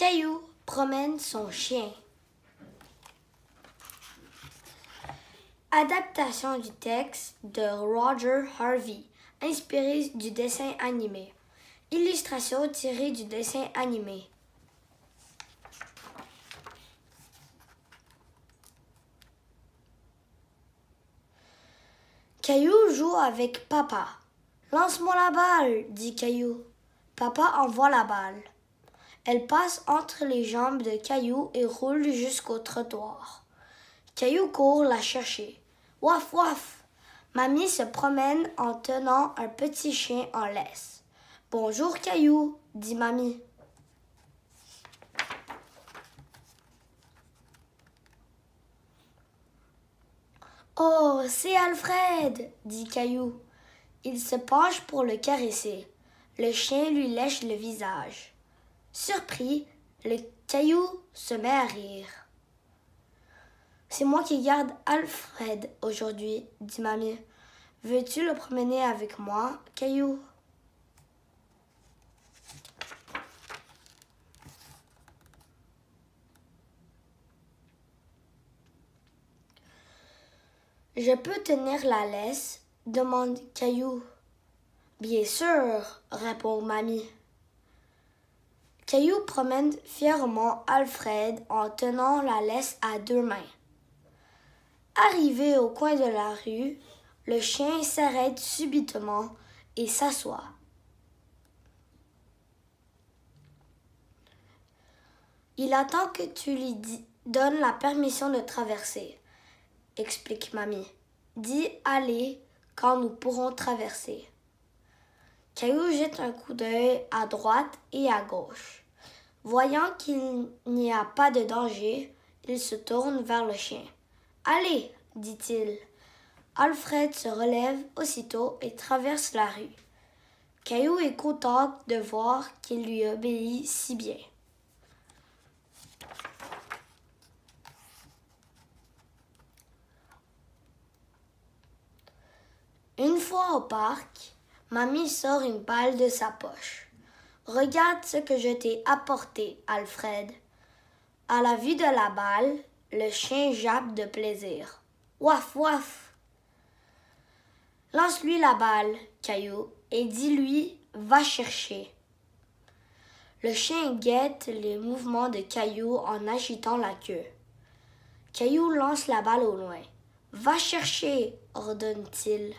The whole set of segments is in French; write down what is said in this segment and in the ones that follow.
Caillou promène son chien. Adaptation du texte de Roger Harvey, inspiré du dessin animé. Illustration tirée du dessin animé. Caillou joue avec papa. Lance-moi la balle, dit Caillou. Papa envoie la balle. Elle passe entre les jambes de Caillou et roule jusqu'au trottoir. Caillou court la chercher. Waf waf! Mamie se promène en tenant un petit chien en laisse. Bonjour Caillou, dit Mamie. Oh, c'est Alfred, dit Caillou. Il se penche pour le caresser. Le chien lui lèche le visage. Surpris, le Caillou se met à rire. C'est moi qui garde Alfred aujourd'hui, dit Mamie. Veux-tu le promener avec moi, Caillou? Je peux tenir la laisse, demande Caillou. Bien sûr, répond Mamie. Caillou promène fièrement Alfred en tenant la laisse à deux mains. Arrivé au coin de la rue, le chien s'arrête subitement et s'assoit. Il attend que tu lui donnes la permission de traverser, explique Mamie. Dis allez quand nous pourrons traverser. Caillou jette un coup d'œil à droite et à gauche. Voyant qu'il n'y a pas de danger, il se tourne vers le chien. Allez, dit-il. Alfred se relève aussitôt et traverse la rue. Caillou est content de voir qu'il lui obéit si bien. Une fois au parc, Mamie sort une balle de sa poche. Regarde ce que je t'ai apporté, Alfred. À la vue de la balle, le chien jappe de plaisir. Waf waf! Lance-lui la balle, Caillou, et dis-lui va chercher. Le chien guette les mouvements de Caillou en agitant la queue. Caillou lance la balle au loin. Va chercher, ordonne-t-il.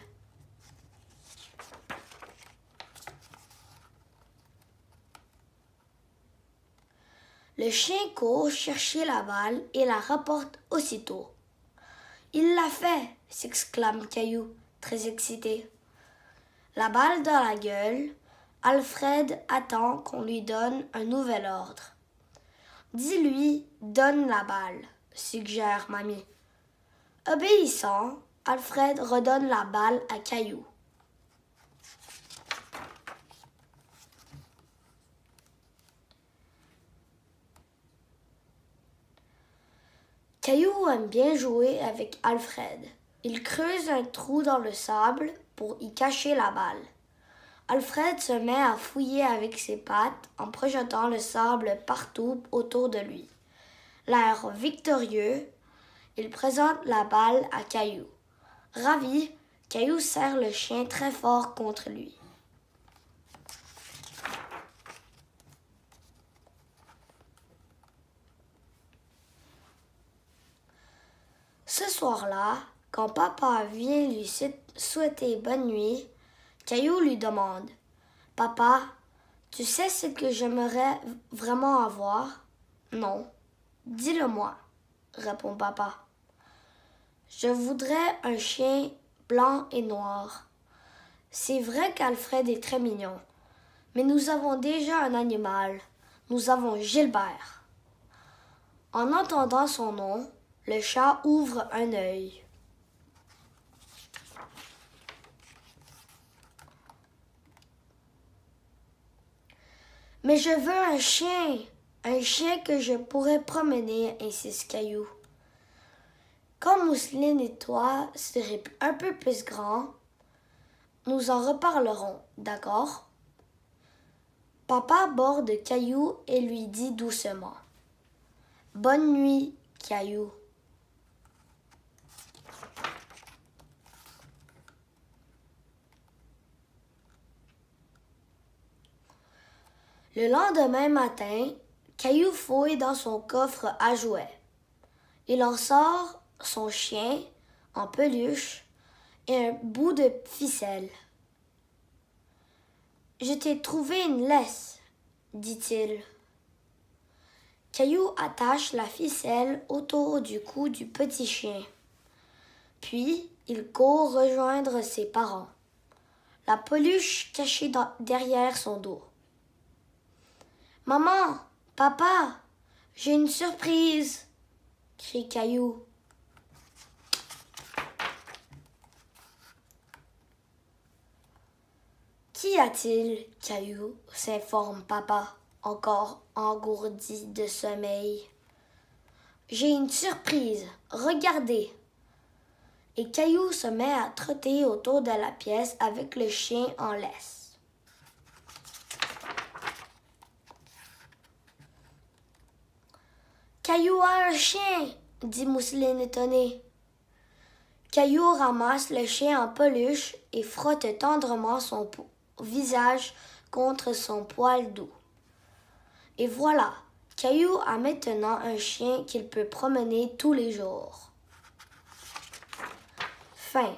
Le chien court chercher la balle et la rapporte aussitôt. Il l'a fait, s'exclame Caillou, très excité. La balle dans la gueule, Alfred attend qu'on lui donne un nouvel ordre. Dis-lui, donne la balle, suggère Mamie. Obéissant, Alfred redonne la balle à Caillou. Caillou aime bien jouer avec Alfred. Il creuse un trou dans le sable pour y cacher la balle. Alfred se met à fouiller avec ses pattes en projetant le sable partout autour de lui. L'air victorieux, il présente la balle à Caillou. Ravi, Caillou serre le chien très fort contre lui. Ce soir-là, quand papa vient lui souhaiter bonne nuit, Caillou lui demande « Papa, tu sais ce que j'aimerais vraiment avoir? »« Non. »« Dis-le-moi, » répond papa. « Je voudrais un chien blanc et noir. C'est vrai qu'Alfred est très mignon, mais nous avons déjà un animal. Nous avons Gilbert. » En entendant son nom, le chat ouvre un œil. « Mais je veux un chien que je pourrais promener, insiste Caillou. Quand Mousseline et toi serez un peu plus grands, nous en reparlerons, d'accord? Papa borde Caillou et lui dit doucement: « Bonne nuit, Caillou. » Le lendemain matin, Caillou fouille dans son coffre à jouets. Il en sort son chien en peluche et un bout de ficelle. « Je t'ai trouvé une laisse, » dit-il. Caillou attache la ficelle autour du cou du petit chien. Puis, il court rejoindre ses parents, la peluche cachée derrière son dos. « Maman, papa, j'ai une surprise !» crie Caillou. « Qu'y a-t-il, Caillou ?» s'informe papa, encore engourdi de sommeil. « J'ai une surprise, regardez !» Et Caillou se met à trotter autour de la pièce avec le chien en laisse. « Caillou a un chien !» dit Mousseline étonnée. Caillou ramasse le chien en peluche et frotte tendrement son visage contre son poil doux. Et voilà, Caillou a maintenant un chien qu'il peut promener tous les jours. Fin.